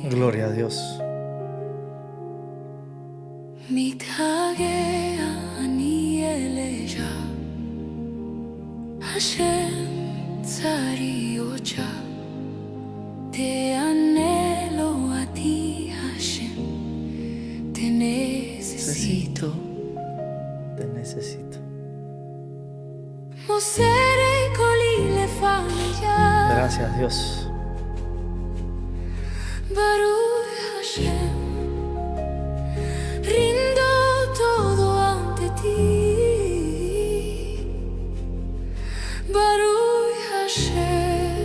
Gloria a Dios. מתגעגע אני אליך, השם צריותך, te anhelo a ti, Hashem, te necesito. Te necesito. Mosere koli lefanya, Gracias, Dios. Baruch Hashem, rindo todo ante ti. Baruch Hashem,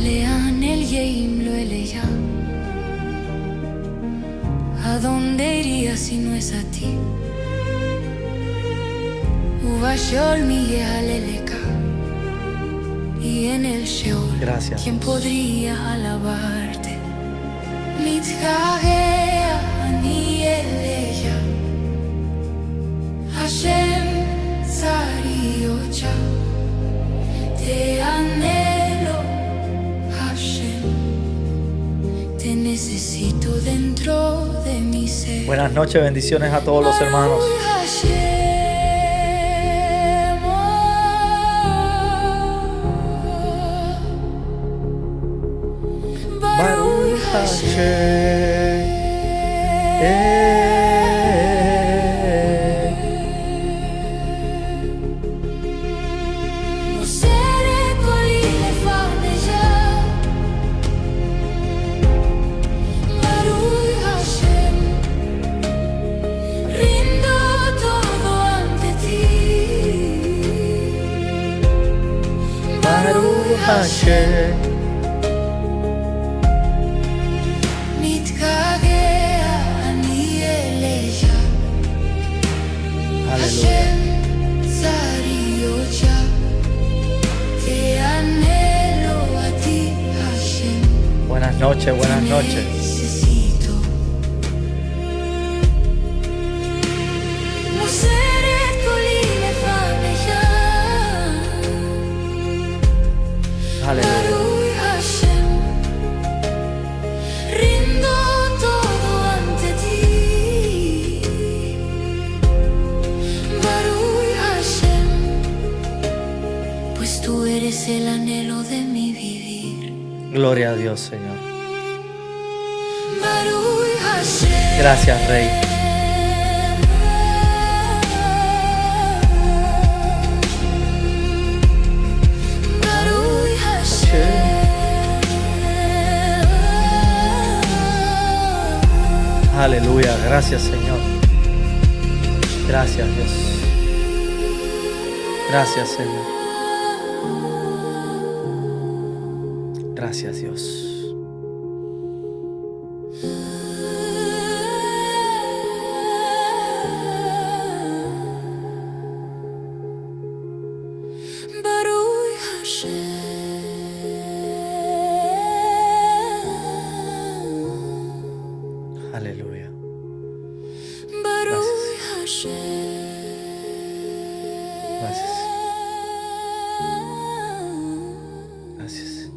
לאן אליהם לא אליה? ¿A dónde iría si no es a ti? Ubashol mi aleleka, y en el Sheol, Gracias, ¿quién Dios. podría alabarte? מתגעגע אני אליך, Hashem צריותך, te anhelo, Hashem, te necesito dentro de mi ser. Buenas noches, bendiciones a todos los hermanos. Baruch Hashem, Baruch Hashem. Mosere koli lefaneja, Baruch Hashem, rindo todo ante ti. Baruch Hashem. מתגעגע אני אליך, Aleluya. Hashem צריותך, te anhelo a ti, Hashem. Buenas noches, buenas noches. Necesito. Mosere koli lefaneja, Aleluya. Baruch Hashem, rindo todo ante ti. Baruch Hashem, pues tú eres el anhelo de mi vivir. Gloria a Dios, Señor. Baruch Hashem. Gracias, Rey. Baruch Hashem. Aleluya. Gracias, Señor. Gracias, Dios. Gracias, Señor. Gracias, Dios. Baruch Hashem. Aleluya. Baruch Hashem. Gracias. Gracias.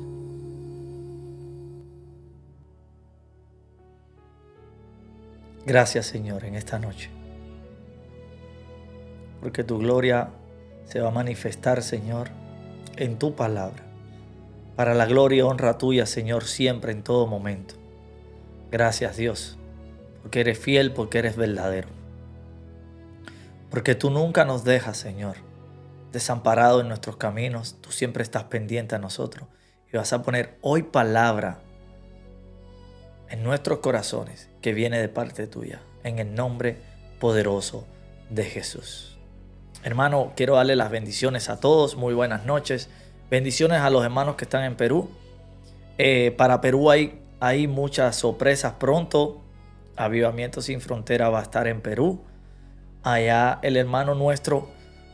Gracias, Señor, en esta noche. Porque tu gloria se va a manifestar, Señor, en tu palabra. Para la gloria y honra tuya, Señor, siempre, en todo momento. Gracias, Dios, porque eres fiel, porque eres verdadero. Porque tú nunca nos dejas, Señor, desamparado en nuestros caminos. Tú siempre estás pendiente a nosotros. Y vas a poner hoy palabra en nuestros corazones que viene de parte tuya. En el nombre poderoso de Jesús. Hermano, quiero darle las bendiciones a todos. Muy buenas noches. Bendiciones a los hermanos que están en Perú. Para Perú hay muchas sorpresas pronto. Avivamiento Sin Frontera va a estar en Perú. Allá el hermano nuestro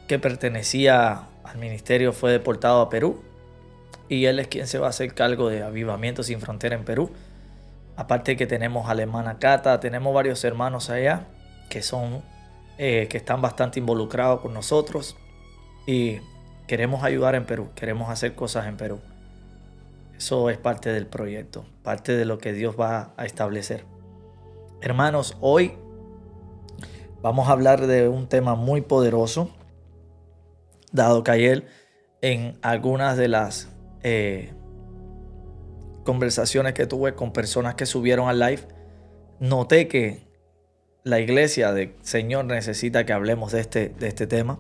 que pertenecía al ministerio fue deportado a Perú. Y él es quien se va a hacer cargo de Avivamiento Sin Frontera en Perú. Aparte que tenemos a la hermana Cata, tenemos varios hermanos allá que están bastante involucrados con nosotros. Y queremos ayudar en Perú, queremos hacer cosas en Perú. Eso es parte del proyecto, parte de lo que Dios va a establecer. Hermanos, hoy vamos a hablar de un tema muy poderoso, dado que ayer en algunas de las conversaciones que tuve con personas que subieron al live, noté que la iglesia del Señor necesita que hablemos de este tema.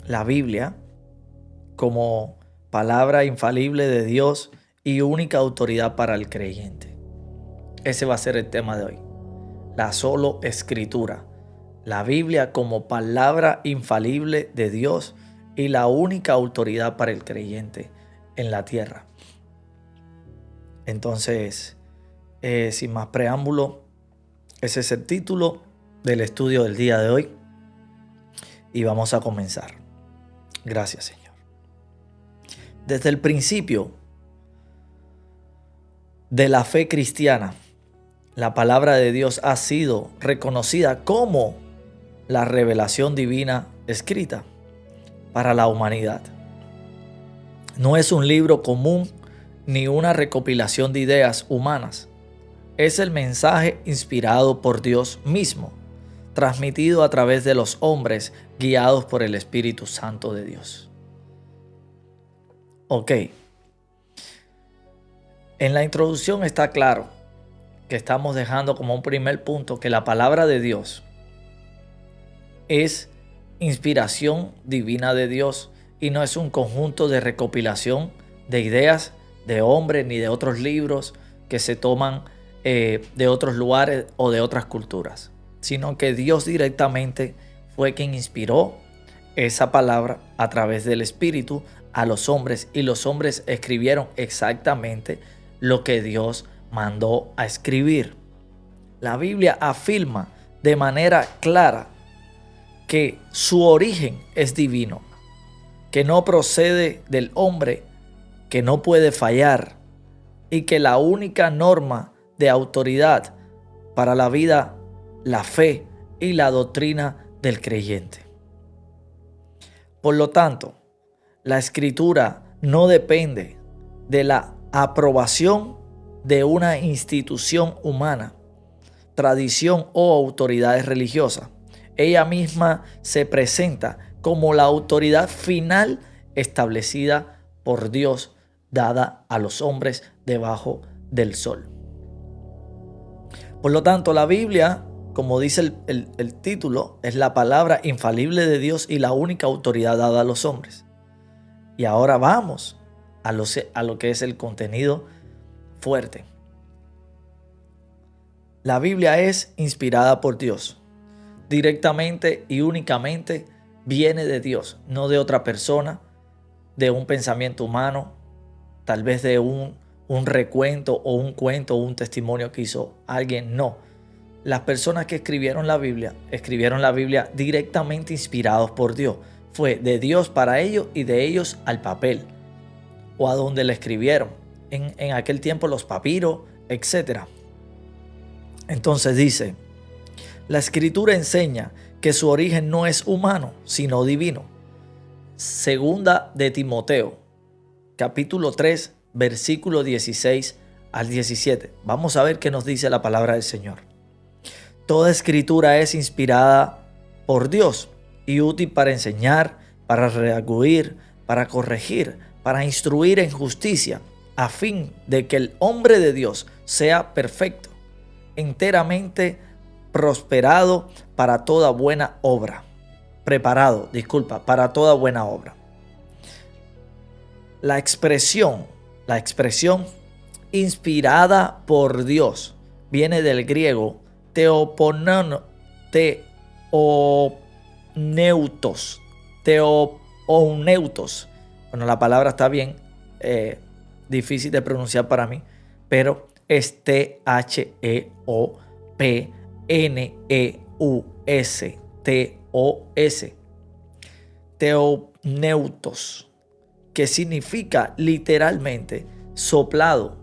La Biblia como palabra infalible de Dios y única autoridad para el creyente. Ese va a ser el tema de hoy. La solo escritura. La Biblia como palabra infalible de Dios y la única autoridad para el creyente en la tierra. Entonces, sin más preámbulo, ese es el título del estudio del día de hoy y vamos a comenzar. Gracias, Señor. Desde el principio de la fe cristiana, la palabra de Dios ha sido reconocida como la revelación divina escrita para la humanidad. No es un libro común ni una recopilación de ideas humanas. Es el mensaje inspirado por Dios mismo, transmitido a través de los hombres guiados por el Espíritu Santo de Dios. Ok. En la introducción está claro que estamos dejando como un primer punto que la palabra de Dios es inspiración divina de Dios y no es un conjunto de recopilación de ideas de hombres ni de otros libros que se toman de otros lugares o de otras culturas, sino que Dios directamente fue quien inspiró esa palabra a través del Espíritu a los hombres y los hombres escribieron exactamente lo que Dios mandó a escribir. La Biblia afirma de manera clara que su origen es divino, que no procede del hombre, que no puede fallar y que la única norma de autoridad para la vida, la fe y la doctrina del creyente. Por lo tanto, la escritura no depende de la aprobación de una institución humana, tradición o autoridades religiosas. Ella misma se presenta como la autoridad final establecida por Dios, dada a los hombres debajo del sol. Por lo tanto, la Biblia, como dice el título, es la palabra infalible de Dios y la única autoridad dada a los hombres. Y ahora vamos a lo que es el contenido fuerte. La Biblia es inspirada por Dios. Directamente y únicamente viene de Dios, no de otra persona, de un pensamiento humano, tal vez de un recuento o un cuento o un testimonio que hizo alguien. No. Las personas que escribieron la Biblia directamente inspirados por Dios. Fue de Dios para ellos y de ellos al papel o a donde le escribieron. En aquel tiempo los papiros, etc. Entonces dice, la escritura enseña que su origen no es humano, sino divino. Segunda de Timoteo, capítulo 3, versículo 16 al 17. Vamos a ver qué nos dice la palabra del Señor. Toda escritura es inspirada por Dios y útil para enseñar, para redarguir, para corregir, para instruir en justicia, a fin de que el hombre de Dios sea perfecto, enteramente prosperado para toda buena obra. Para toda buena obra. La expresión inspirada por Dios viene del griego teopneutos. Bueno, la palabra está bien difícil de pronunciar para mí, pero es Theopneustos. Teopneutos, que significa literalmente soplado,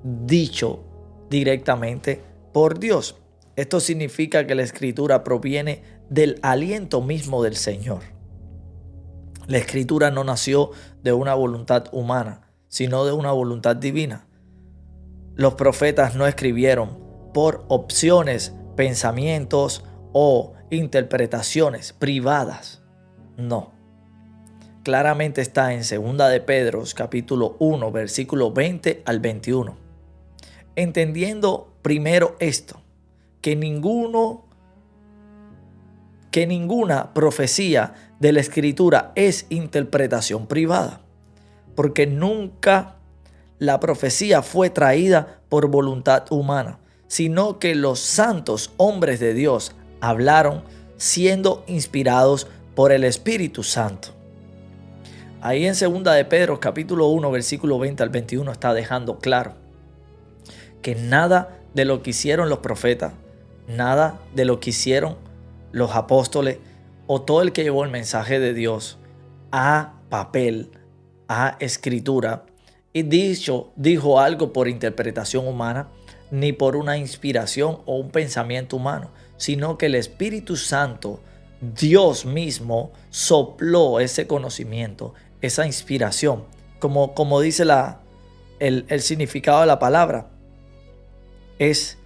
dicho directamente por Dios. Esto significa que la escritura proviene del aliento mismo del Señor. La escritura no nació de una voluntad humana, sino de una voluntad divina. Los profetas no escribieron por opciones, pensamientos o interpretaciones privadas. No. Claramente está en 2 de Pedro, capítulo 1, versículo 20 al 21. Entendiendo primero esto, que ninguna profecía de la Escritura es interpretación privada, porque nunca la profecía fue traída por voluntad humana, sino que los santos hombres de Dios hablaron siendo inspirados por el Espíritu Santo. Ahí en 2 de Pedro capítulo 1 versículo 20 al 21 está dejando claro que nada de lo que hicieron los profetas, nada de lo que hicieron los apóstoles o todo el que llevó el mensaje de Dios a papel, a escritura, y dijo algo por interpretación humana, ni por una inspiración o un pensamiento humano, sino que el Espíritu Santo, Dios mismo, sopló ese conocimiento, esa inspiración, como dice el significado de la palabra, es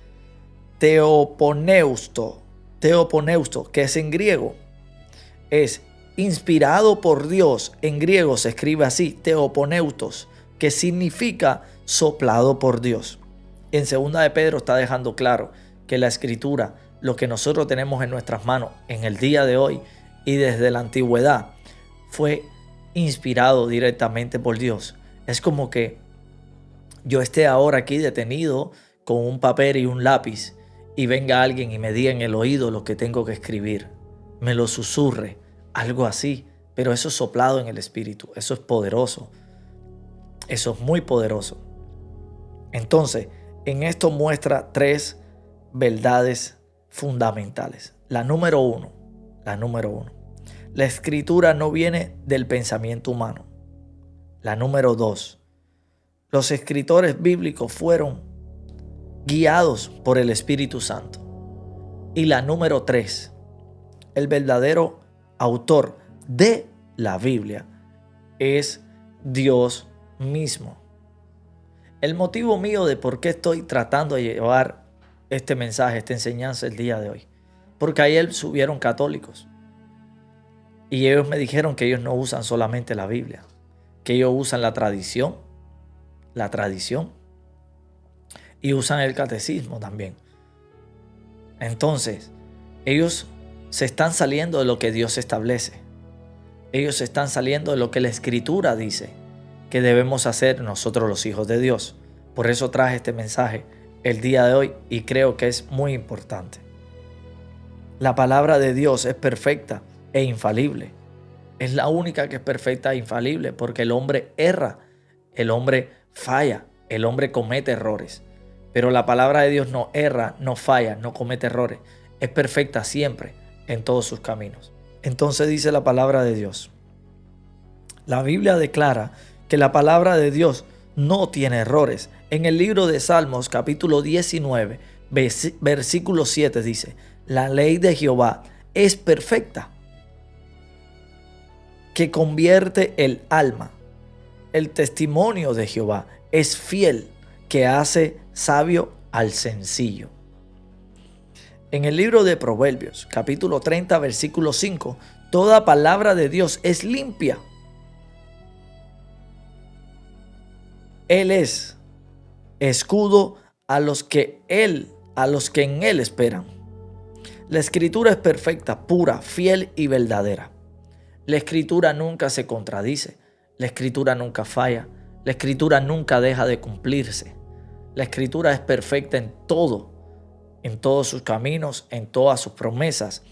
teoponeusto, que es en griego, es inspirado por Dios. En griego se escribe así, teoponeutos, que significa soplado por Dios. En 2 de Pedro está dejando claro que la Escritura, lo que nosotros tenemos en nuestras manos en el día de hoy y desde la antigüedad, fue inspirado directamente por Dios. Es como que yo esté ahora aquí detenido con un papel y un lápiz y venga alguien y me diga en el oído lo que tengo que escribir, me lo susurre, algo así, pero eso es soplado en el Espíritu. Eso es poderoso, eso es muy poderoso. Entonces, en esto muestra 3 verdades fundamentales. La número uno, la Escritura no viene del pensamiento humano. La número 2, los escritores bíblicos fueron guiados por el Espíritu Santo. Y la número 3, el verdadero autor de la Biblia es Dios mismo. El motivo mío de por qué estoy tratando de llevar este mensaje, esta enseñanza el día de hoy, porque ayer subieron católicos y ellos me dijeron que ellos no usan solamente la Biblia, que ellos usan la tradición y usan el catecismo también. Entonces, ellos se están saliendo de lo que Dios establece. Ellos se están saliendo de lo que la Escritura dice que debemos hacer nosotros los hijos de Dios. Por eso traje este mensaje el día de hoy y creo que es muy importante. La palabra de Dios es perfecta e infalible. Es la única que es perfecta e infalible, porque el hombre erra, el hombre falla, el hombre comete errores. Pero la palabra de Dios no erra, no falla, no comete errores. Es perfecta siempre en todos sus caminos. Entonces dice la palabra de Dios. La Biblia declara que la palabra de Dios no tiene errores. En el libro de Salmos, capítulo 19, versículo 7 dice: la ley de Jehová es perfecta, que convierte el alma. El testimonio de Jehová es fiel, que hace sabio al sencillo. En el libro de Proverbios, capítulo 30, versículo 5, toda palabra de Dios es limpia. Él es escudo a los que en él esperan. La Escritura es perfecta, pura, fiel y verdadera. La Escritura nunca se contradice. La Escritura nunca falla. La Escritura nunca deja de cumplirse. La Escritura es perfecta en todo, en todos sus caminos, en todas sus promesas,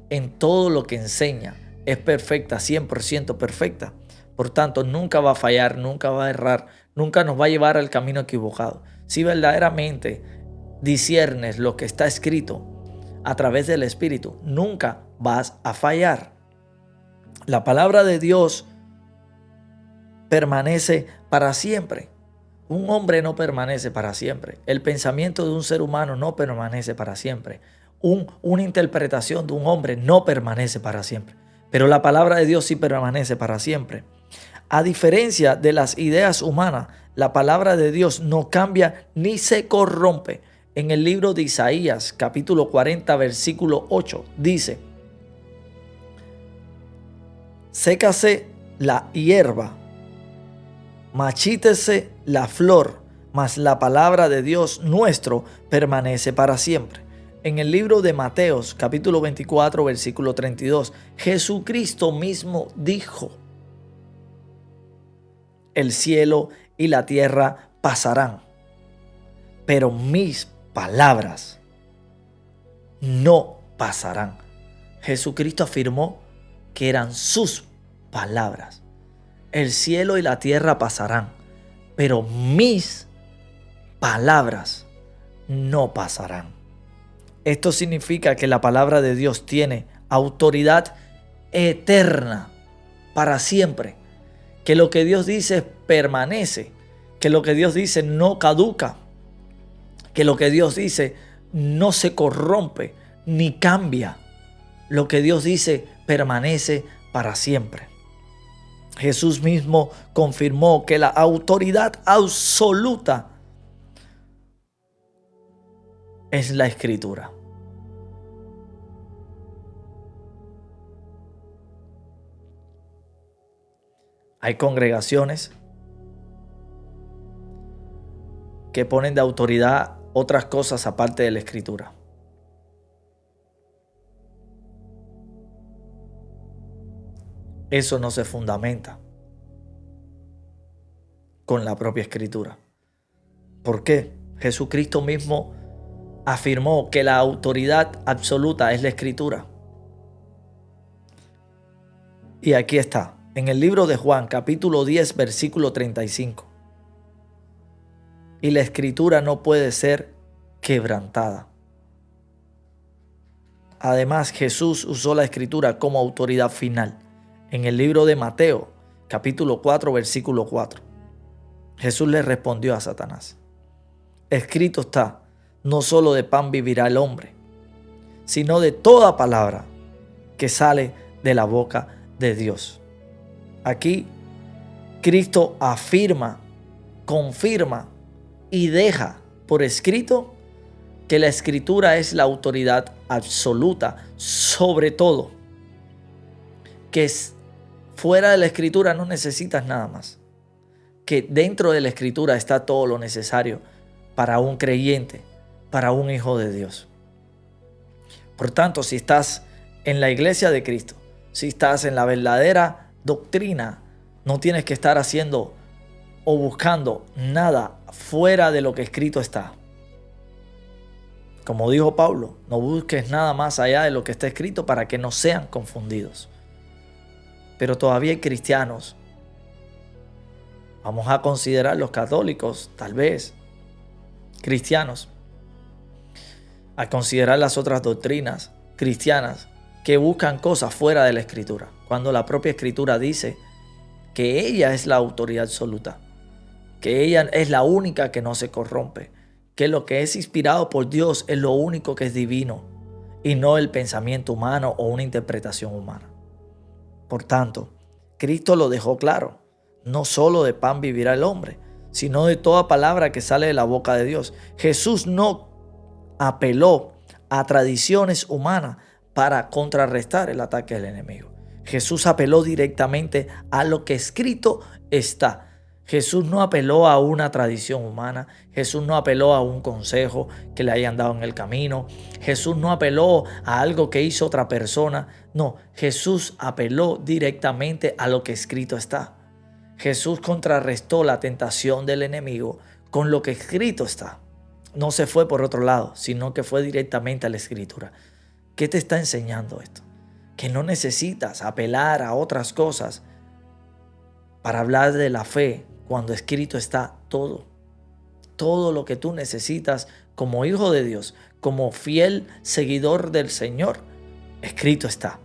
en todo lo que enseña. Es perfecta, 100% perfecta. Por tanto, nunca va a fallar, nunca va a errar, nunca nos va a llevar al camino equivocado. Si verdaderamente disciernes lo que está escrito a través del Espíritu, nunca vas a fallar. La palabra de Dios permanece para siempre. Un hombre no permanece para siempre. El pensamiento de un ser humano no permanece para siempre. Una interpretación de un hombre no permanece para siempre. Pero la palabra de Dios sí permanece para siempre. A diferencia de las ideas humanas, la palabra de Dios no cambia ni se corrompe. En el libro de Isaías, capítulo 40, versículo 8, dice: sécase la hierba, machítese la flor, mas la palabra de Dios nuestro permanece para siempre. En el libro de Mateos, capítulo 24, versículo 32, Jesucristo mismo dijo: el cielo y la tierra pasarán, pero mis palabras no pasarán. Jesucristo afirmó que eran sus palabras. El cielo y la tierra pasarán, pero mis palabras no pasarán. Esto significa que la palabra de Dios tiene autoridad eterna para siempre. Que lo que Dios dice permanece. Que lo que Dios dice no caduca. Que lo que Dios dice no se corrompe ni cambia. Lo que Dios dice permanece para siempre. Jesús mismo confirmó que la autoridad absoluta es la Escritura. Hay congregaciones que ponen de autoridad otras cosas aparte de la Escritura. Eso no se fundamenta con la propia Escritura. ¿Por qué? Jesucristo mismo afirmó que la autoridad absoluta es la Escritura. Y aquí está, en el libro de Juan, capítulo 10, versículo 35. Y la Escritura no puede ser quebrantada. Además, Jesús usó la Escritura como autoridad final. En el libro de Mateo, capítulo 4, versículo 4. Jesús le respondió a Satanás: escrito está, no solo de pan vivirá el hombre, sino de toda palabra que sale de la boca de Dios. Aquí, Cristo afirma, confirma y deja por escrito que la Escritura es la autoridad absoluta sobre todo. Que fuera de la Escritura no necesitas nada más. Que dentro de la Escritura está todo lo necesario para un creyente, para un hijo de Dios. Por tanto, si estás en la iglesia de Cristo, si estás en la verdadera doctrina, no tienes que estar haciendo o buscando nada fuera de lo que escrito está. Como dijo Pablo, no busques nada más allá de lo que está escrito para que no sean confundidos. Pero todavía hay cristianos. Vamos a considerar los católicos, tal vez, cristianos. A considerar las otras doctrinas cristianas que buscan cosas fuera de la Escritura, cuando la propia Escritura dice que ella es la autoridad absoluta, que ella es la única que no se corrompe, que lo que es inspirado por Dios es lo único que es divino y no el pensamiento humano o una interpretación humana. Por tanto, Cristo lo dejó claro: no solo de pan vivirá el hombre, sino de toda palabra que sale de la boca de Dios. Jesús no apeló a tradiciones humanas para contrarrestar el ataque del enemigo. Jesús apeló directamente a lo que escrito está. Jesús no apeló a una tradición humana. Jesús no apeló a un consejo que le hayan dado en el camino. Jesús no apeló a algo que hizo otra persona. No, Jesús apeló directamente a lo que escrito está. Jesús contrarrestó la tentación del enemigo con lo que escrito está. No se fue por otro lado, sino que fue directamente a la Escritura. ¿Qué te está enseñando esto? Que no necesitas apelar a otras cosas para hablar de la fe cuando escrito está todo. Todo lo que tú necesitas como hijo de Dios, como fiel seguidor del Señor, escrito está.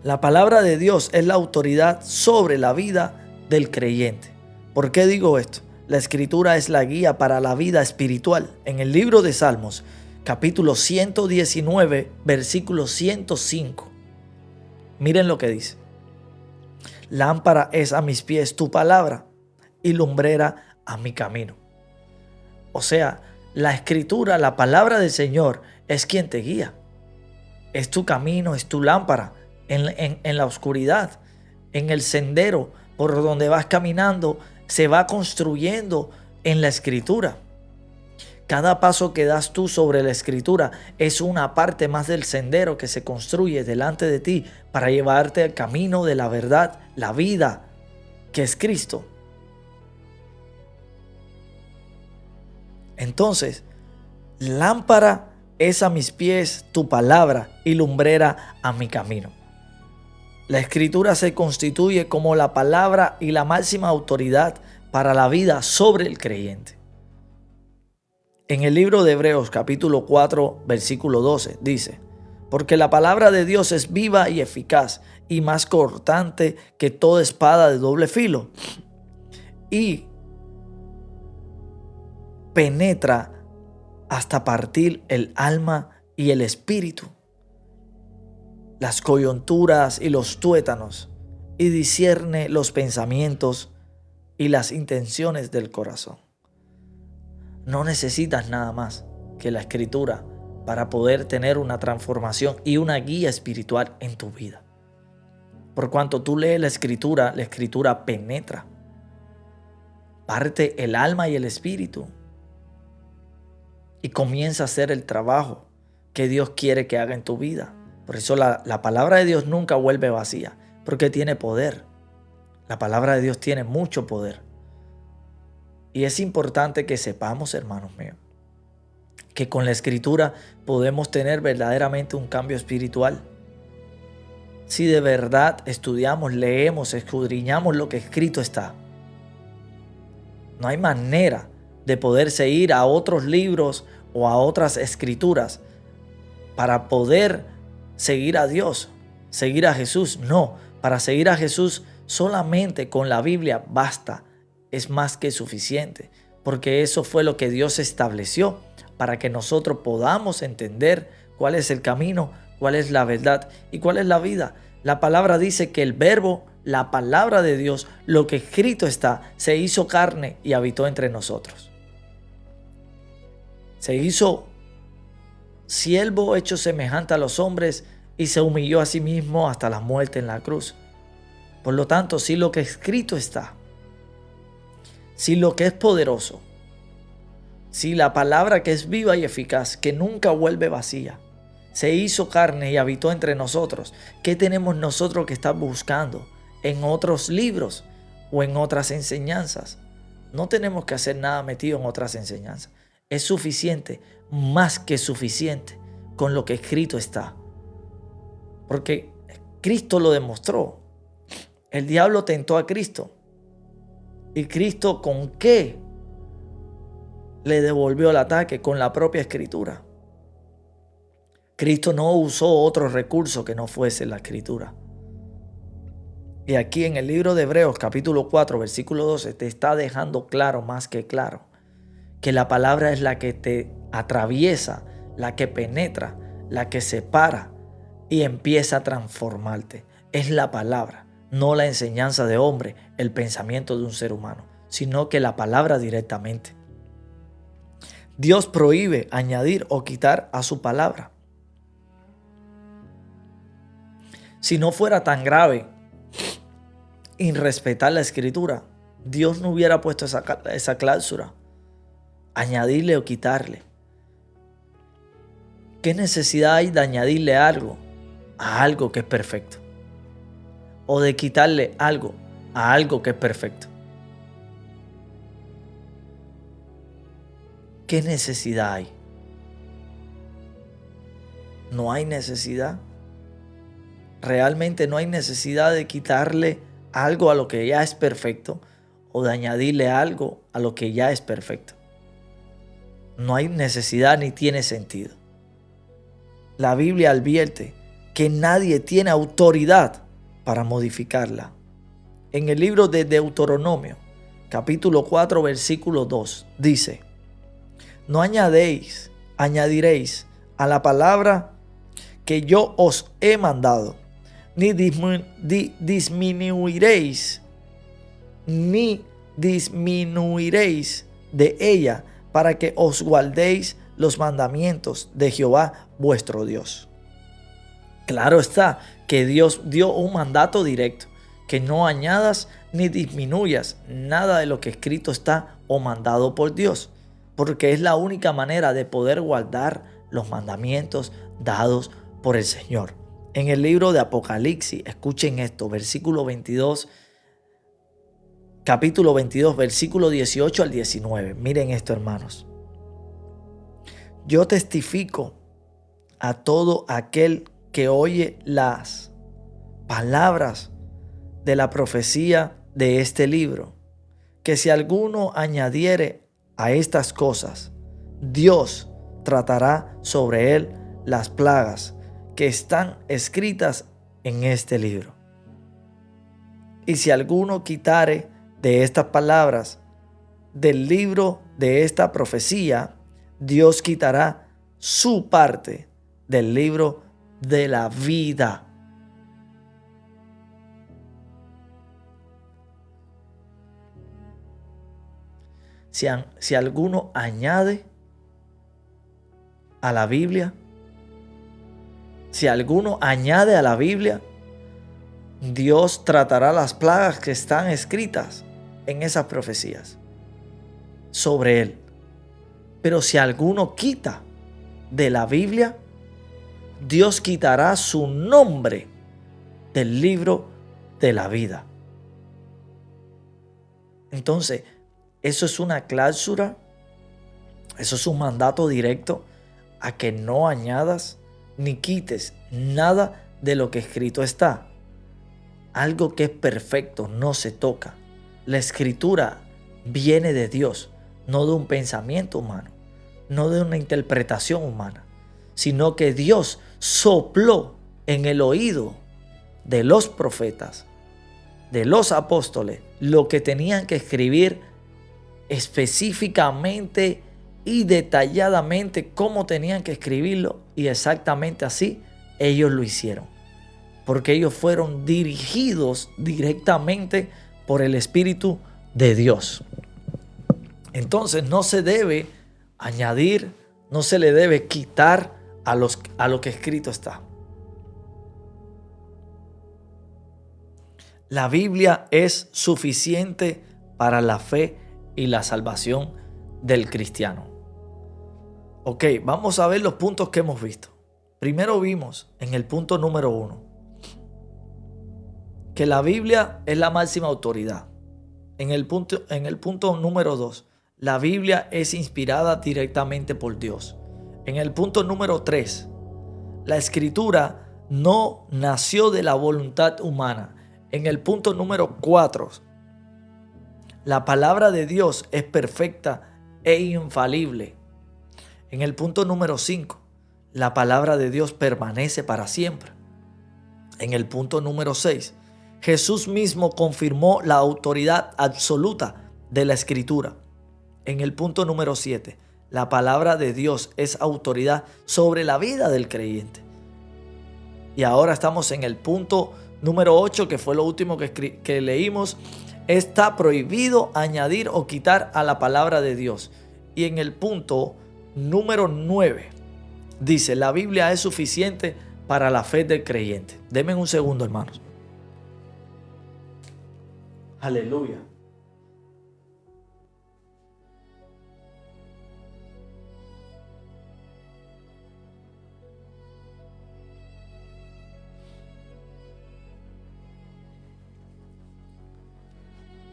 La palabra de Dios es la autoridad sobre la vida del creyente. ¿Por qué digo esto? La Escritura es la guía para la vida espiritual. En el libro de Salmos, capítulo 119, versículo 105. Miren lo que dice. Lámpara es a mis pies tu palabra y lumbrera a mi camino. O sea, la escritura, la palabra del Señor es quien te guía. Es tu camino, es tu lámpara en la oscuridad, en el sendero por donde vas caminando, se va construyendo en la escritura. Cada paso que das tú sobre la escritura es una parte más del sendero que se construye delante de ti para llevarte al camino de la verdad, la vida, que es Cristo. Entonces, lámpara es a mis pies tu palabra y lumbrera a mi camino. La escritura se constituye como la palabra y la máxima autoridad para la vida sobre el creyente. En el libro de Hebreos capítulo 4 versículo 12 dice: porque la palabra de Dios es viva y eficaz y más cortante que toda espada de doble filo y penetra hasta partir el alma y el espíritu, las coyunturas y los tuétanos, y discierne los pensamientos y las intenciones del corazón. No necesitas nada más que la escritura para poder tener una transformación y una guía espiritual en tu vida. Por cuanto tú lees la escritura penetra, parte el alma y el espíritu y comienza a hacer el trabajo que Dios quiere que haga en tu vida. Por eso la palabra de Dios nunca vuelve vacía, porque tiene poder. La palabra de Dios tiene mucho poder. Y es importante que sepamos, hermanos míos, que con la escritura podemos tener verdaderamente un cambio espiritual. Si de verdad estudiamos, leemos, escudriñamos lo que escrito está. No hay manera de poderse ir a otros libros o a otras escrituras para poder seguir a Dios, seguir a Jesús. No, para seguir a Jesús solamente con la Biblia basta. Es más que suficiente, porque eso fue lo que Dios estableció para que nosotros podamos entender cuál es el camino, cuál es la verdad y cuál es la vida. La palabra dice que el verbo, la palabra de Dios, lo que escrito está, se hizo carne y habitó entre nosotros. Se hizo siervo hecho semejante a los hombres y se humilló a sí mismo hasta la muerte en la cruz. Por lo tanto, si lo que escrito está, si lo que es poderoso, si la palabra que es viva y eficaz, que nunca vuelve vacía, se hizo carne y habitó entre nosotros, ¿qué tenemos nosotros que estar buscando en otros libros o en otras enseñanzas? No tenemos que hacer nada metido en otras enseñanzas. Es suficiente, más que suficiente, con lo que escrito está. Porque Cristo lo demostró. El diablo tentó a Cristo. ¿Y Cristo con qué le devolvió el ataque? Con la propia escritura. Cristo no usó otro recurso que no fuese la escritura. Y aquí en el libro de Hebreos capítulo 4 versículo 12 te está dejando claro, más que claro, que la palabra es la que te atraviesa, la que penetra, la que separa y empieza a transformarte. Es la palabra, no la enseñanza de hombre, el pensamiento de un ser humano, sino que la palabra directamente. Dios prohíbe añadir o quitar a su palabra. Si no fuera tan grave irrespetar la escritura, Dios no hubiera puesto esa cláusula, añadirle o quitarle. ¿Qué necesidad hay de añadirle algo a algo que es perfecto? O de quitarle algo a algo que es perfecto. ¿Qué necesidad hay? No hay necesidad. Realmente no hay necesidad de quitarle algo a lo que ya es perfecto o de añadirle algo a lo que ya es perfecto. No hay necesidad ni tiene sentido. La Biblia advierte que nadie tiene autoridad para modificarla. En el libro de Deuteronomio, capítulo 4, versículo 2, dice: no añadiréis a la palabra que yo os he mandado, disminuiréis de ella, para que os guardéis los mandamientos de Jehová vuestro Dios. Claro está que Dios dio un mandato directo, que no añadas ni disminuyas nada de lo que escrito está o mandado por Dios, porque es la única manera de poder guardar los mandamientos dados por el Señor. En el libro de Apocalipsis, escuchen esto, capítulo 22, versículo 18 al 19. Miren esto, hermanos. Yo testifico a todo aquel que oye las palabras de la profecía de este libro, que si alguno añadiere a estas cosas, Dios tratará sobre él las plagas que están escritas en este libro. Y si alguno quitare de estas palabras del libro de esta profecía, Dios quitará su parte del libro de la vida. Si alguno añade a la Biblia, Dios tratará las plagas que están escritas en esas profecías sobre él. Pero si alguno quita de la Biblia, Dios quitará su nombre del libro de la vida. Entonces, eso es una cláusula, eso es un mandato directo a que no añadas ni quites nada de lo que escrito está. Algo que es perfecto no se toca. La escritura viene de Dios, no de un pensamiento humano, no de una interpretación humana, sino que Dios sopló en el oído de los profetas, de los apóstoles, lo que tenían que escribir específicamente y detalladamente, cómo tenían que escribirlo, y exactamente así ellos lo hicieron, porque ellos fueron dirigidos directamente por el Espíritu de Dios. Entonces no se debe añadir, no se le debe quitar a lo que escrito está. La Biblia es suficiente para la fe y la salvación del cristiano. Ok, vamos a ver los puntos que hemos visto. Primero vimos en el punto número 1 que la Biblia es la máxima autoridad. En el punto número 2, la Biblia es inspirada directamente por Dios. En el punto número 3, la escritura no nació de la voluntad humana. En el punto número 4, la palabra de Dios es perfecta e infalible. En el punto número 5, la palabra de Dios permanece para siempre. En el punto número 6, Jesús mismo confirmó la autoridad absoluta de la escritura. En el punto número 7, la palabra de Dios es autoridad sobre la vida del creyente. Y ahora estamos en el punto número 8, que fue lo último que leímos. Está prohibido añadir o quitar a la palabra de Dios. Y en el punto número 9 dice: la Biblia es suficiente para la fe del creyente. Denme un segundo, hermanos. Aleluya.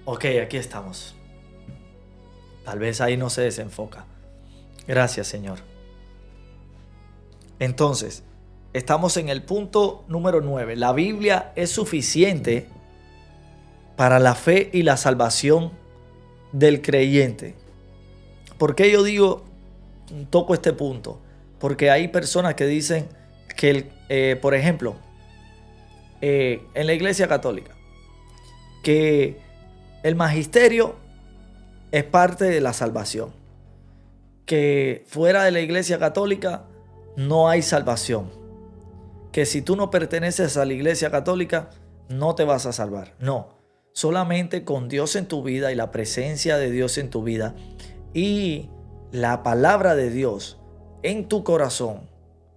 Ok, aquí estamos. Tal vez ahí no se desenfoca. Gracias, Señor. Entonces, estamos en el punto número 9. La Biblia es suficiente para la fe y la salvación del creyente. ¿Por qué yo toco este punto? Porque hay personas que dicen que, por ejemplo, en la Iglesia Católica, que el magisterio es parte de la salvación, que fuera de la Iglesia Católica no hay salvación, que si tú no perteneces a la Iglesia Católica, no te vas a salvar. No, solamente con Dios en tu vida y la presencia de Dios en tu vida y la palabra de Dios en tu corazón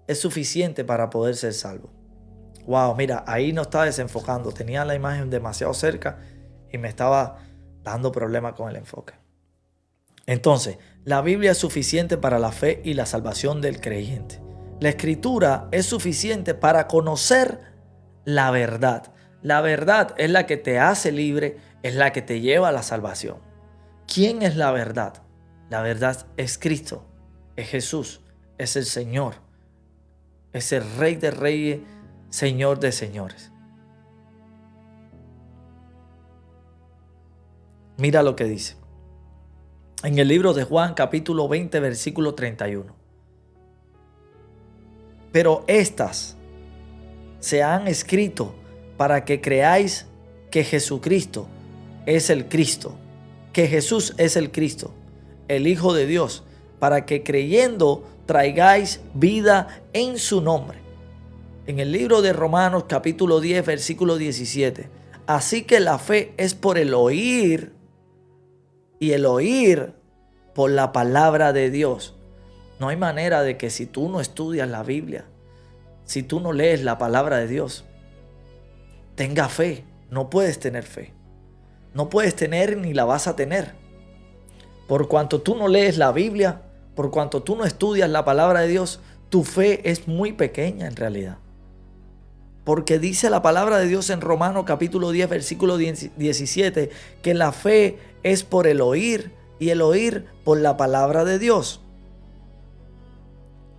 es suficiente para poder ser salvo. Wow, mira, ahí no estaba desenfocando. Tenía la imagen demasiado cerca y me estaba dando problemas con el enfoque. Entonces, la Biblia es suficiente para la fe y la salvación del creyente. La Escritura es suficiente para conocer la verdad. La verdad es la que te hace libre, es la que te lleva a la salvación. ¿Quién es la verdad? La verdad es Cristo, es Jesús, es el Señor, es el Rey de Reyes, Señor de señores. Mira lo que dice en el libro de Juan, capítulo 20, versículo 31. Pero estas se han escrito para que creáis que Jesucristo es el Cristo, que Jesús es el Cristo, el Hijo de Dios, para que creyendo traigáis vida en su nombre. En el libro de Romanos, capítulo 10, versículo 17. Así que la fe es por el oír, y el oír por la palabra de Dios. No hay manera de que si tú no estudias la Biblia, si tú no lees la palabra de Dios, tenga fe. No puedes tener fe. No puedes tener ni la vas a tener. Por cuanto tú no lees la Biblia, por cuanto tú no estudias la palabra de Dios, tu fe es muy pequeña en realidad. Porque dice la palabra de Dios en Romanos capítulo 10, versículo 17, que la fe es por el oír y el oír por la palabra de Dios.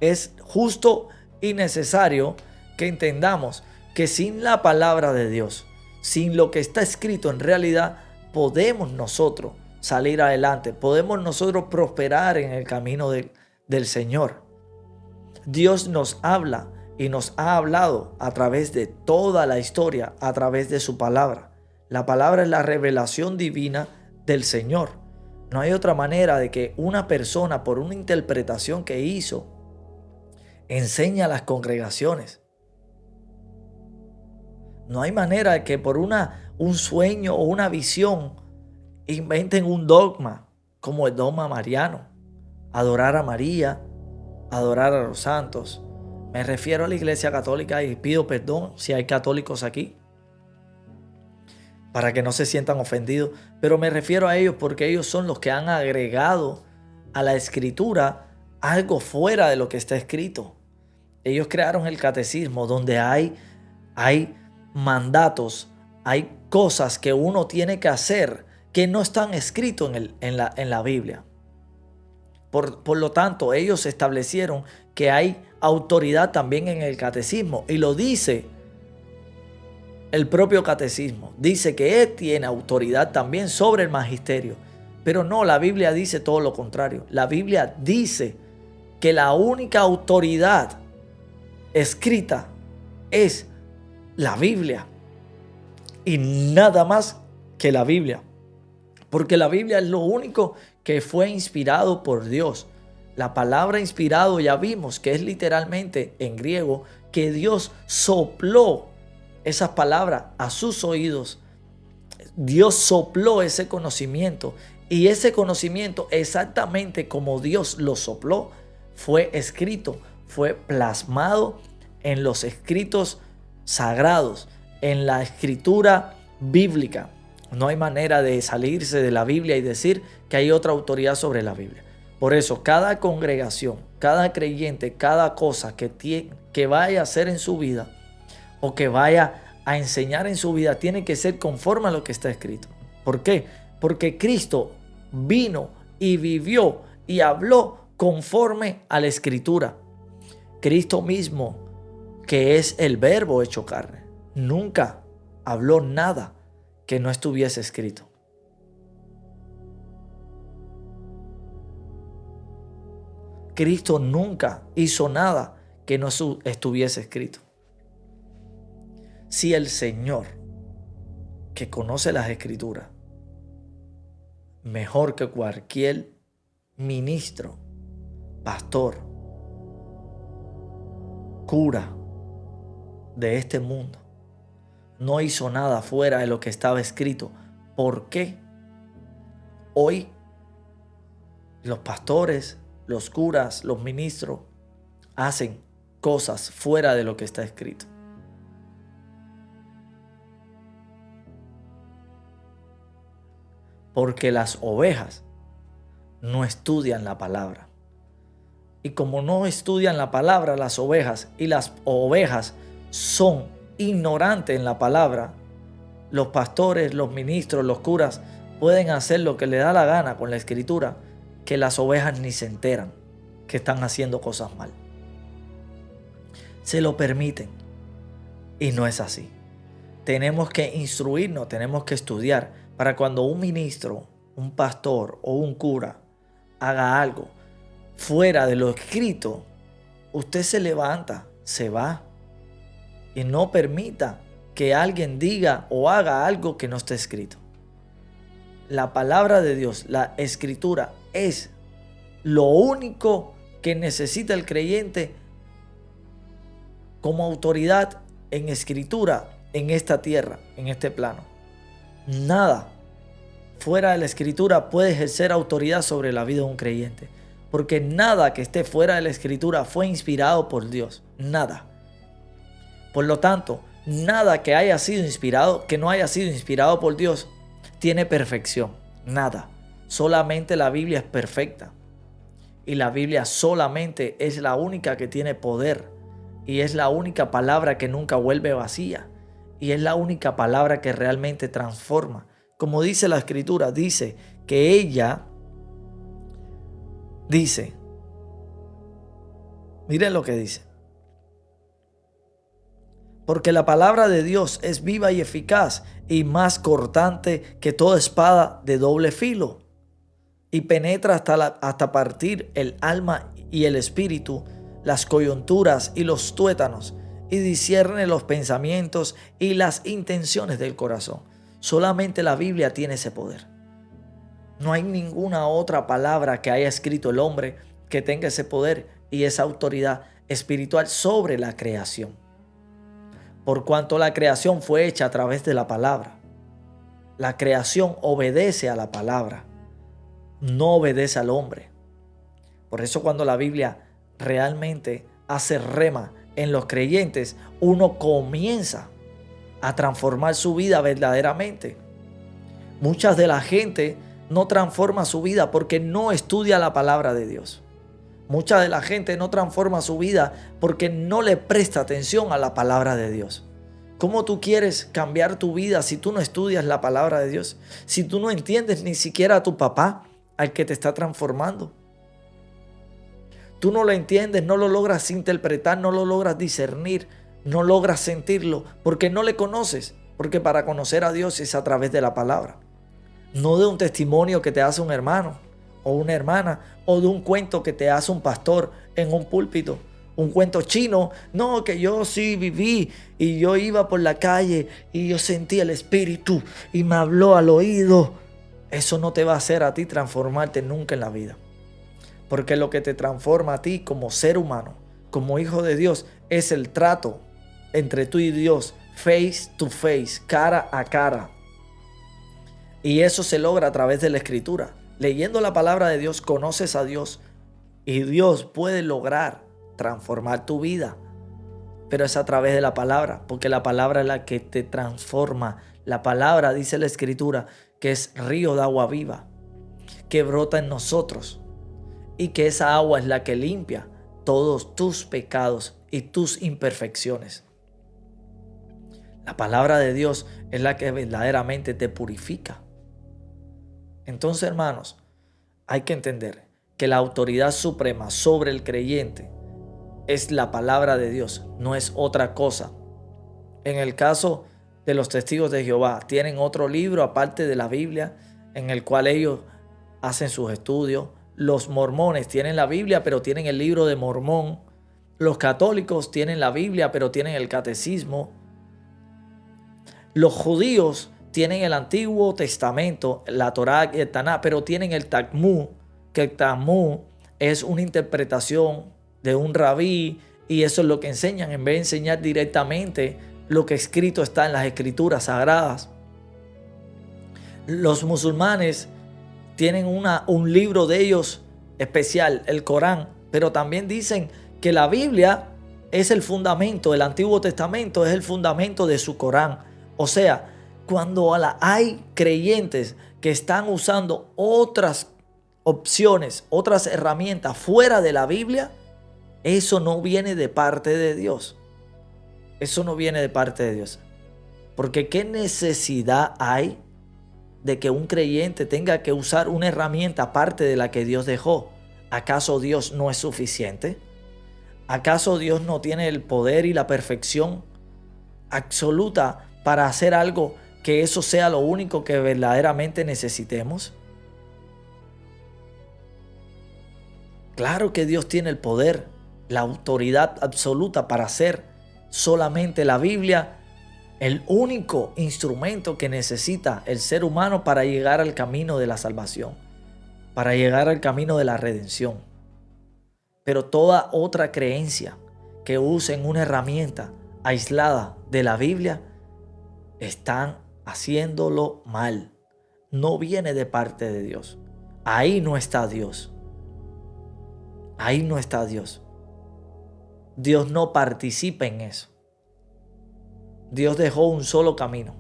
Es justo y necesario que entendamos que sin la palabra de Dios, sin lo que está escrito en realidad, podemos nosotros salir adelante, podemos nosotros prosperar en el camino del Señor. Dios nos habla y nos ha hablado a través de toda la historia, a través de su palabra. La palabra es la revelación divina del Señor. No hay otra manera de que una persona, por una interpretación que hizo, enseñe a las congregaciones. No hay manera de que por un sueño o una visión inventen un dogma como el dogma mariano. Adorar a María, adorar a los santos. Me refiero a la Iglesia Católica y pido perdón si hay católicos aquí, para que no se sientan ofendidos. Pero me refiero a ellos porque ellos son los que han agregado a la Escritura algo fuera de lo que está escrito. Ellos crearon el catecismo donde hay mandatos, hay cosas que uno tiene que hacer que no están escritos en la Biblia. Por lo tanto, ellos establecieron que hay autoridad también en el catecismo, y lo dice el propio catecismo. Dice que él tiene autoridad también sobre el magisterio. Pero no, la Biblia dice todo lo contrario. La Biblia dice que la única autoridad escrita es la Biblia y nada más que la Biblia, porque la Biblia es lo único que fue inspirado por Dios. La palabra inspirado ya vimos que es literalmente en griego que Dios sopló esas palabras a sus oídos. Dios sopló ese conocimiento, y ese conocimiento, exactamente como Dios lo sopló, fue escrito, fue plasmado en los escritos sagrados, en la escritura bíblica. No hay manera de salirse de la Biblia y decir que hay otra autoridad sobre la Biblia. Por eso, cada congregación, cada creyente, cada cosa que vaya a hacer en su vida o que vaya a enseñar en su vida tiene que ser conforme a lo que está escrito. ¿Por qué? Porque Cristo vino y vivió y habló conforme a la Escritura. Cristo mismo, que es el Verbo hecho carne, nunca habló nada que no estuviese escrito. Cristo nunca hizo nada que no estuviese escrito. Si el Señor, que conoce las Escrituras mejor que cualquier ministro, pastor, cura, de este mundo. No hizo nada fuera de lo que estaba escrito. ¿Por qué hoy los pastores, los curas, los ministros hacen cosas fuera de lo que está escrito? Porque las ovejas no estudian la palabra. Y como no estudian la palabra las ovejas, y las ovejas son ignorantes en la palabra, los pastores, los ministros, los curas pueden hacer lo que les da la gana con la escritura, que las ovejas ni se enteran que están haciendo cosas mal. Se lo permiten. Y no es así. Tenemos que instruirnos, tenemos que estudiar para cuando un ministro, un pastor o un cura haga algo fuera de lo escrito, usted se levanta, se va y no permita que alguien diga o haga algo que no esté escrito. La palabra de Dios, la escritura, es lo único que necesita el creyente como autoridad en escritura en esta tierra, en este plano. Nada fuera de la escritura puede ejercer autoridad sobre la vida de un creyente, porque nada que esté fuera de la escritura fue inspirado por Dios, nada. Por lo tanto, nada que haya sido inspirado, que no haya sido inspirado por Dios, tiene perfección, nada. Solamente la Biblia es perfecta, y la Biblia solamente es la única que tiene poder, y es la única palabra que nunca vuelve vacía, y es la única palabra que realmente transforma. Como dice la escritura, dice que ella dice, miren lo que dice: porque la palabra de Dios es viva y eficaz y más cortante que toda espada de doble filo, y penetra hasta partir el alma y el espíritu, las coyunturas y los tuétanos, y discierne los pensamientos y las intenciones del corazón. Solamente la Biblia tiene ese poder. No hay ninguna otra palabra que haya escrito el hombre que tenga ese poder y esa autoridad espiritual sobre la creación. Por cuanto la creación fue hecha a través de la palabra. La creación obedece a la palabra, no obedece al hombre. Por eso cuando la Biblia realmente hace rema en los creyentes, uno comienza a transformar su vida verdaderamente. Muchas de la gente no transforma su vida porque no estudia la palabra de Dios. Mucha de la gente no transforma su vida porque no le presta atención a la palabra de Dios. ¿Cómo tú quieres cambiar tu vida si tú no estudias la palabra de Dios? Si tú no entiendes ni siquiera a tu papá, al que te está transformando. Tú no lo entiendes, no lo logras interpretar, no lo logras discernir, no logras sentirlo porque no le conoces. Porque para conocer a Dios es a través de la palabra. No de un testimonio que te hace un hermano o una hermana, o de un cuento que te hace un pastor en un púlpito. Un cuento chino, no, que yo sí viví y yo iba por la calle y yo sentí el Espíritu y me habló al oído. Eso no te va a hacer a ti transformarte nunca en la vida. Porque lo que te transforma a ti como ser humano, como hijo de Dios, es el trato entre tú y Dios, face to face, cara a cara. Y eso se logra a través de la escritura. Leyendo la palabra de Dios, conoces a Dios y Dios puede lograr transformar tu vida. Pero es a través de la palabra, porque la palabra es la que te transforma. La palabra, dice la escritura, que es río de agua viva, que brota en nosotros y que esa agua es la que limpia todos tus pecados y tus imperfecciones. La palabra de Dios es la que verdaderamente te purifica. Entonces, hermanos, hay que entender que la autoridad suprema sobre el creyente es la palabra de Dios, no es otra cosa. En el caso de los testigos de Jehová, tienen otro libro aparte de la Biblia en el cual ellos hacen sus estudios. Los mormones tienen la Biblia, pero tienen el libro de Mormón. Los católicos tienen la Biblia, pero tienen el catecismo. Los judíos tienen el Antiguo Testamento, la Torá y el Taná, pero tienen el Talmud, que el Talmud es una interpretación de un rabí Y eso es lo que enseñan, en vez de enseñar directamente lo que escrito está en las escrituras sagradas. Los musulmanes tienen un libro de ellos especial, el Corán, pero también dicen que la Biblia es el fundamento, el Antiguo Testamento es el fundamento de su Corán. O sea, cuando hay creyentes que están usando otras opciones, otras herramientas fuera de la Biblia, eso no viene de parte de Dios. Eso no viene de parte de Dios. Porque ¿qué necesidad hay de que un creyente tenga que usar una herramienta aparte de la que Dios dejó? ¿Acaso Dios no es suficiente? ¿Acaso Dios no tiene el poder y la perfección absoluta para hacer algo que eso sea lo único que verdaderamente necesitemos? Claro que Dios tiene el poder, la autoridad absoluta para hacer solamente la Biblia el único instrumento que necesita el ser humano para llegar al camino de la salvación, para llegar al camino de la redención. Pero toda otra creencia que usen una herramienta aislada de la Biblia, están haciéndolo mal. No viene de parte de Dios. Ahí no está Dios. Ahí no está Dios. Dios no participa en eso. Dios dejó un solo camino.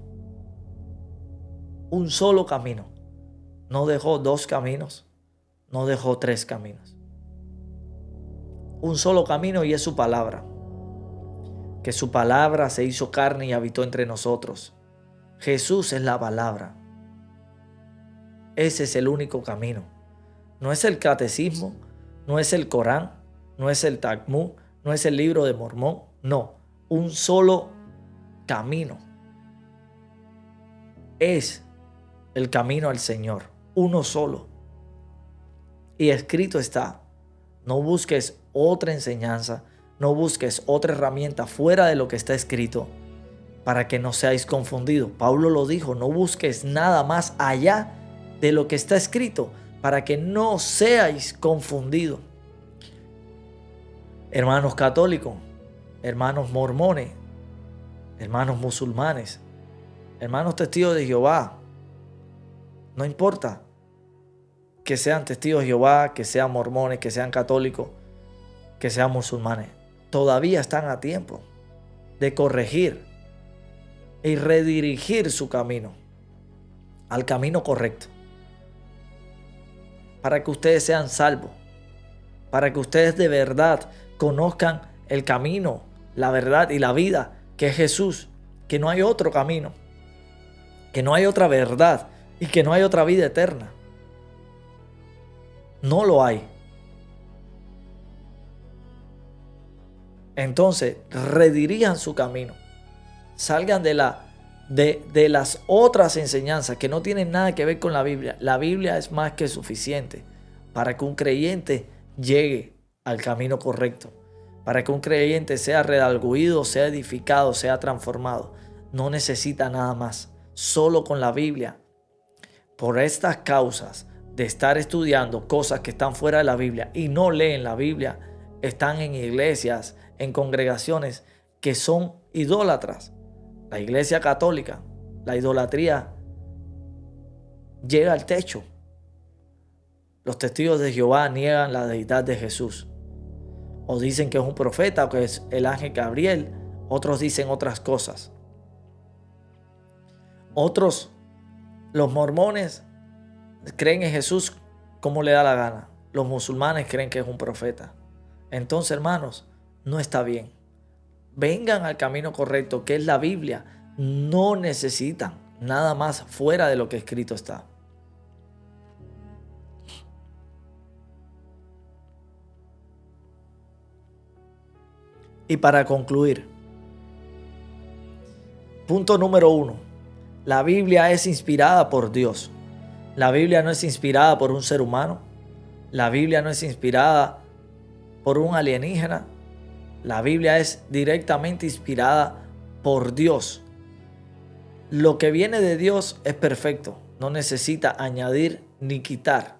Un solo camino. No dejó dos caminos. No dejó tres caminos. Un solo camino, y es su palabra. Que su palabra se hizo carne y habitó entre nosotros. Jesús es la palabra. Ese es el único camino. No es el catecismo, no es el Corán, no es el Talmud, no es el libro de Mormón. No, un solo camino. Es el camino al Señor, uno solo. Y escrito está: no busques otra enseñanza, no busques otra herramienta fuera de lo que está escrito, para que no seáis confundidos. Pablo lo dijo: no busques nada más allá de lo que está escrito, para que no seáis confundidos. Hermanos católicos, hermanos mormones, hermanos musulmanes, hermanos testigos de Jehová, no importa que sean testigos de Jehová, que sean mormones, que sean católicos, que sean musulmanes, todavía están a tiempo de corregir y redirigir su camino al camino correcto, para que ustedes sean salvos, para que ustedes de verdad conozcan el camino, la verdad y la vida, que es Jesús, que no hay otro camino, que no hay otra verdad y que no hay otra vida eterna. No lo hay. Entonces, redirijan su camino. Salgan de las otras enseñanzas que no tienen nada que ver con la Biblia. La Biblia es más que suficiente para que un creyente llegue al camino correcto, para que un creyente sea redarguido, sea edificado, sea transformado. No necesita nada más. Solo con la Biblia. Por estas causas de estar estudiando cosas que están fuera de la Biblia y no leen la Biblia, están en iglesias, en congregaciones que son idólatras. La iglesia católica, la idolatría llega al techo. Los testigos de Jehová niegan la deidad de Jesús, o dicen que es un profeta o que es el ángel Gabriel. Otros dicen otras cosas. Otros, los mormones, creen en Jesús como le da la gana. Los musulmanes creen que es un profeta. Entonces, hermanos, no está bien. Vengan al camino correcto, que es la Biblia. No necesitan nada más fuera de lo que escrito está. Y para concluir, punto número 1. La Biblia es inspirada por Dios. La Biblia no es inspirada por un ser humano. La Biblia no es inspirada por un alienígena. La Biblia es directamente inspirada por Dios. Lo que viene de Dios es perfecto. No necesita añadir ni quitar.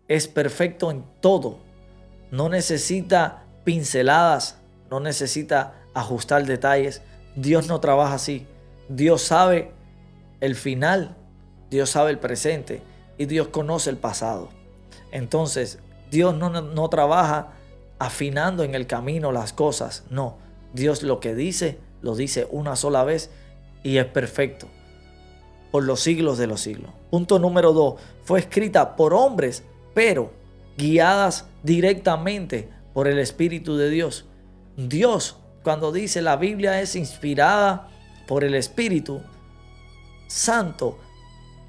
Es perfecto en todo. No necesita pinceladas no necesita ajustar detalles. Dios no trabaja así. Dios sabe el final, Dios sabe el presente y Dios conoce el pasado. Entonces, Dios no trabaja afinando en el camino las cosas. No, Dios lo que dice, lo dice una sola vez y es perfecto por los siglos de los siglos. Punto número 2. Fue escrita por hombres, pero guiadas directamente por el Espíritu de Dios. Dios, cuando dice la Biblia es inspirada por el Espíritu Santo,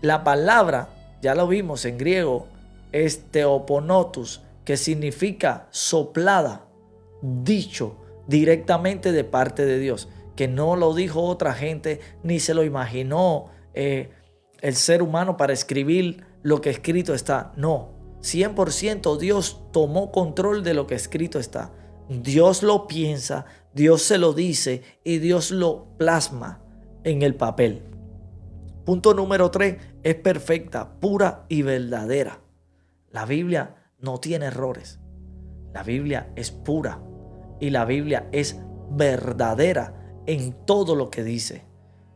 la palabra, ya lo vimos en griego, es theoponotus, que significa soplada, dicho directamente de parte de Dios, que no lo dijo otra gente, ni se lo imaginó el ser humano para escribir lo que escrito está. No, 100% Dios tomó control de lo que escrito está. Dios lo piensa, Dios se lo dice y Dios lo plasma en el papel. Punto número 3, es perfecta, pura y verdadera. La Biblia no tiene errores. La Biblia es pura y la Biblia es verdadera en todo lo que dice.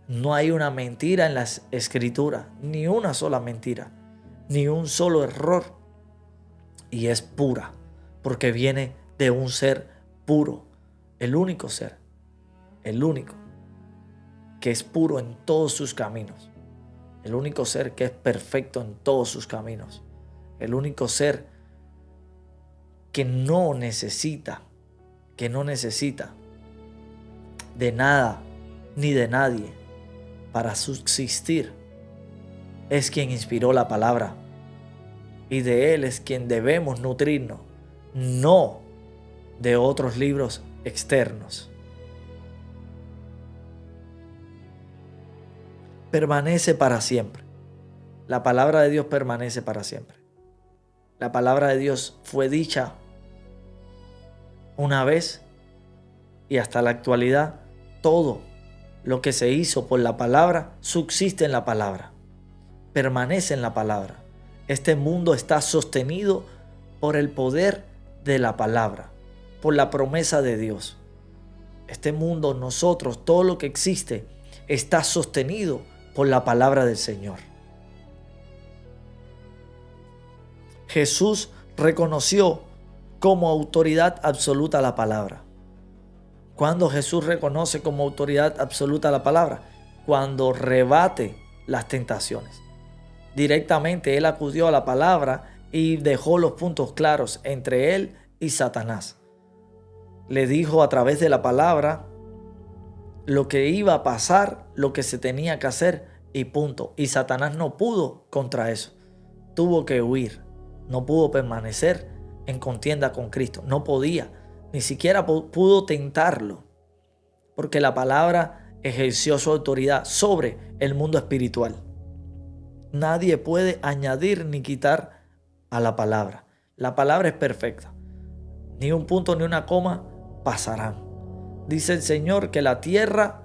No hay una mentira en las escrituras, ni una sola mentira, ni un solo error. Y es pura, porque viene de un ser puro, el único ser, el único que es puro en todos sus caminos, el único ser que es perfecto en todos sus caminos, el único ser que no necesita de nada ni de nadie para subsistir. Es quien inspiró la palabra y de él es quien debemos nutrirnos, no de otros libros externos. Permanece para siempre. La palabra de Dios permanece para siempre. La palabra de Dios fue dicha una vez y hasta la actualidad todo lo que se hizo por la palabra subsiste en la palabra, permanece en la palabra. Este mundo está sostenido por el poder de la palabra, por la promesa de Dios. Este mundo, nosotros, todo lo que existe está sostenido por la palabra del Señor. Jesús reconoció como autoridad absoluta la palabra. ¿Cuándo Jesús reconoce como autoridad absoluta la palabra? Cuando rebate las tentaciones. Directamente él acudió a la palabra y dejó los puntos claros entre él y Satanás. Le dijo a través de la palabra lo que iba a pasar, lo que se tenía que hacer y punto. Y Satanás no pudo contra eso. Tuvo que huir. No pudo permanecer en contienda con Cristo. No podía. Ni siquiera pudo tentarlo. Porque la palabra ejerció su autoridad sobre el mundo espiritual. Nadie puede añadir ni quitar a la palabra. La palabra es perfecta. Ni un punto ni una coma pasarán. Dice el Señor que la tierra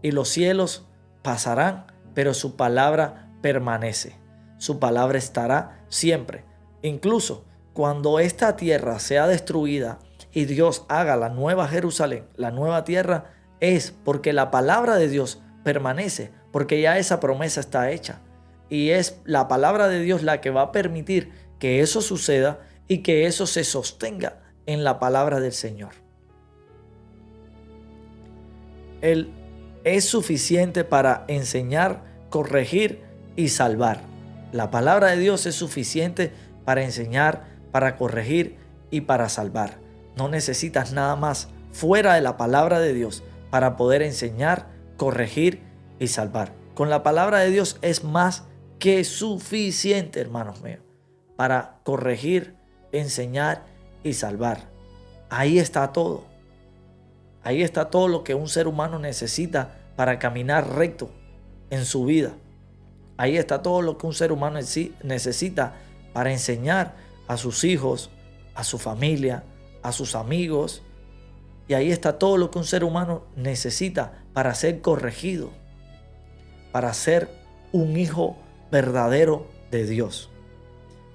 y los cielos pasarán, pero su palabra permanece. Su palabra estará siempre. Incluso cuando esta tierra sea destruida y Dios haga la nueva Jerusalén, la nueva tierra, es porque la palabra de Dios permanece, porque ya esa promesa está hecha. Y es la palabra de Dios la que va a permitir que eso suceda y que eso se sostenga en la palabra del Señor. Él es suficiente para enseñar, corregir y salvar. La palabra de Dios es suficiente para enseñar, para corregir y para salvar. No necesitas nada más fuera de la palabra de Dios para poder enseñar, corregir y salvar. Con la palabra de Dios es más que suficiente, hermanos míos, para corregir, enseñar y salvar. Ahí está todo. Ahí está todo lo que un ser humano necesita para caminar recto en su vida. Ahí está todo lo que un ser humano necesita para enseñar a sus hijos, a su familia, a sus amigos. Y ahí está todo lo que un ser humano necesita para ser corregido, para ser un hijo verdadero de Dios.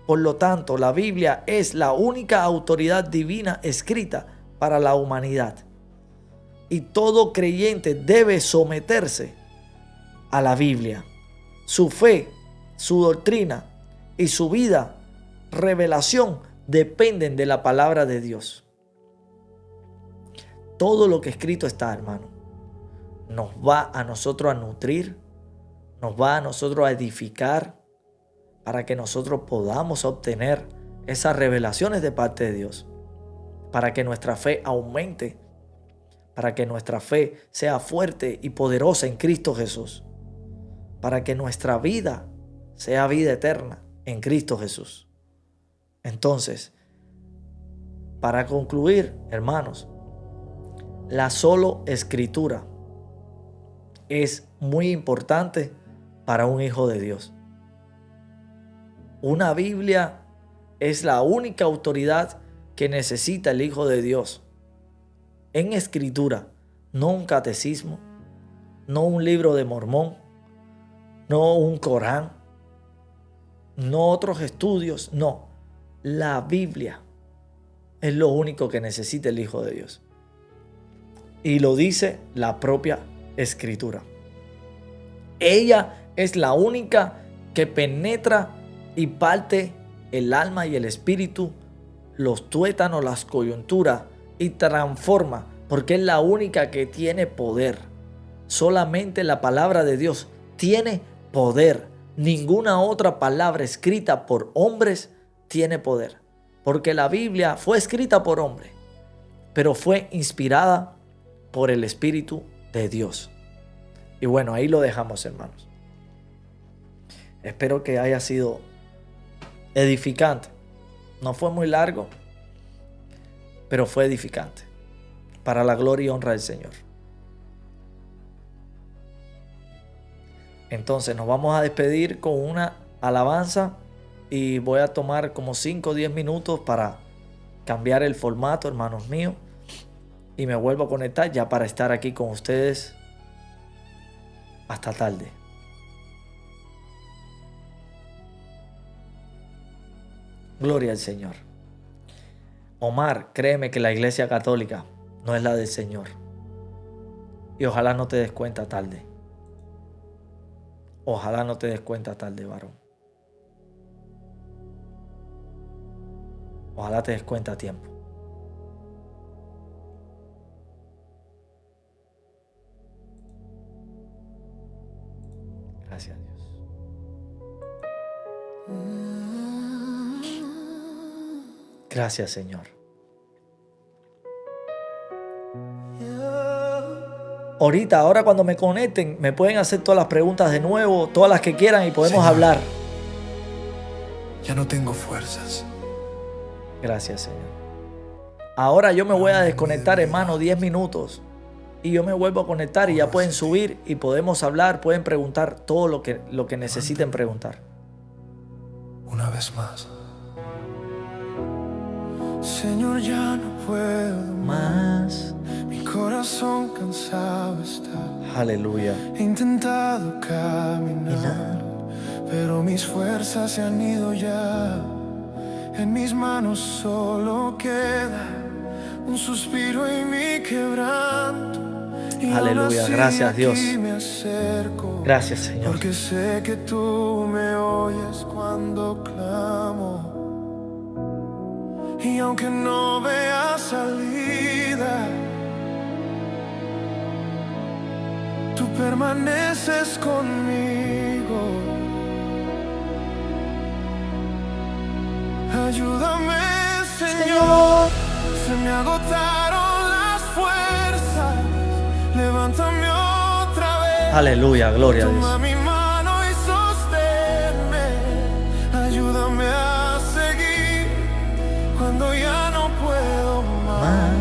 Por lo tanto, la Biblia es la única autoridad divina escrita para la humanidad. y todo creyente debe someterse a la Biblia. Su fe, su doctrina y su vida, revelación, dependen de la palabra de Dios. Todo lo que escrito está, hermano, nos va a nosotros a nutrir, nos va a nosotros a edificar para que nosotros podamos obtener esas revelaciones de parte de Dios, para que nuestra fe aumente, para que nuestra fe sea fuerte y poderosa en Cristo Jesús, para que nuestra vida sea vida eterna en Cristo Jesús. Entonces, para concluir, hermanos, la solo escritura es muy importante para un hijo de Dios. Una Biblia es la única autoridad que necesita el Hijo de Dios en escritura, no un catecismo, no un libro de Mormón, no un Corán, no otros estudios, no. La Biblia es lo único que necesita el Hijo de Dios. Y lo dice la propia Escritura. Ella es la única que penetra y parte el alma y el espíritu, los tuétanos, las coyunturas, y transforma, porque es la única que tiene poder. Solamente la palabra de Dios tiene poder. Ninguna otra palabra escrita por hombres tiene poder, porque la Biblia fue escrita por hombre, pero fue inspirada por el Espíritu de Dios. Y bueno, ahí lo dejamos, hermanos. Espero que haya sido edificante. No fue muy largo, pero fue edificante, para la gloria y honra del Señor. Entonces nos vamos a despedir con una alabanza y voy a tomar como 5 o 10 minutos para cambiar el formato, hermanos míos, y me vuelvo a conectar ya para estar aquí con ustedes hasta tarde. Gloria al Señor. Omar, créeme que la Iglesia Católica no es la del Señor. Y ojalá no te des cuenta tarde. Ojalá no te des cuenta tarde, varón. Ojalá te des cuenta a tiempo. Gracias, Dios. Gracias, Señor. Ahora cuando me conecten, me pueden hacer todas las preguntas de nuevo, todas las que quieran y podemos hablar. Ya no tengo fuerzas. Gracias, Señor. Ahora yo me voy a desconectar, hermano, 10 minutos. Y yo me vuelvo a conectar y ya pueden subir y podemos hablar, pueden preguntar todo lo que necesiten preguntar. Una vez más. Señor, ya no puedo más. Mi corazón cansado está. Aleluya. He intentado caminar, pero mis fuerzas se han ido ya. En mis manos solo queda un suspiro y mi quebranto. Y aleluya, gracias Dios. Me acerco, gracias, Señor. Porque sé que tú me oyes cuando clamo. Y aunque no vea salida, tú permaneces conmigo. Ayúdame, Señor. Se me agotaron las fuerzas. Levántame otra vez. Aleluya, gloria a Dios. Toma mi mano y sosténme. Ayúdame a seguir cuando ya no puedo más.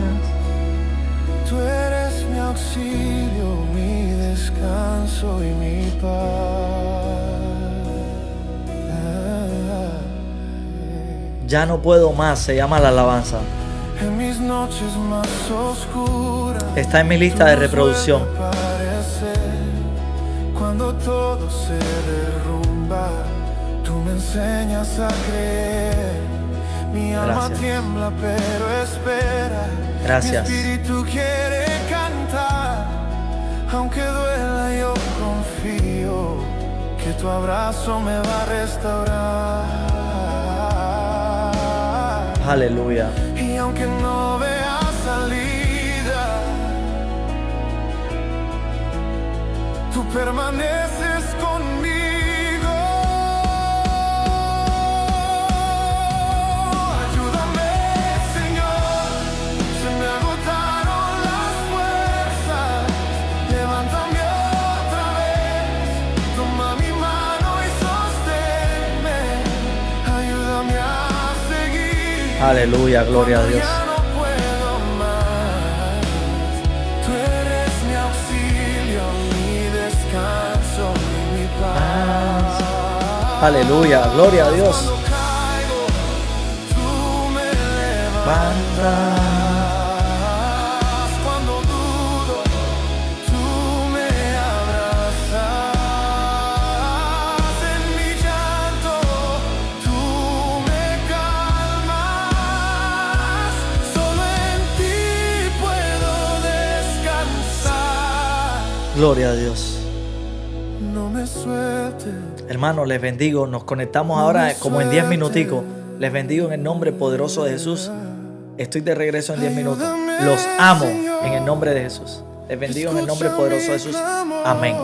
Tú eres mi auxilio, mi descanso y mi paz. Ya no puedo más, se llama la alabanza. En mis noches más oscuras. Está en mi lista de reproducción. Cuando todo se derrumba, tú me enseñas a creer. Mi alma tiembla, pero espera. Gracias. Mi espíritu quiere cantar. Aunque duela, yo confío que tu abrazo me va a restaurar. Aleluya. Y aunque no vea salida, tú permaneces conmigo. Ayúdame, Señor, se me agotaron las fuerzas. Levántame otra vez, toma mi mano y sosténme. Ayúdame a seguir. Aleluya, gloria a Dios. Ya no puedo más. Tú eres mi auxilio, mi descanso y mi paz. Aleluya, gloria a Dios. Cuando caigo, tú me levantas. Cuando dudo, tú me abrazas. En mi llanto, tú me calmas. Solo en ti puedo descansar. Gloria a Dios. No me sueltes. Hermanos, les bendigo. Nos conectamos ahora como en 10 minuticos. Les bendigo en el nombre poderoso de Jesús. Estoy de regreso en 10 minutos. Los amo en el nombre de Jesús. Les bendigo en el nombre poderoso de Jesús. Amén.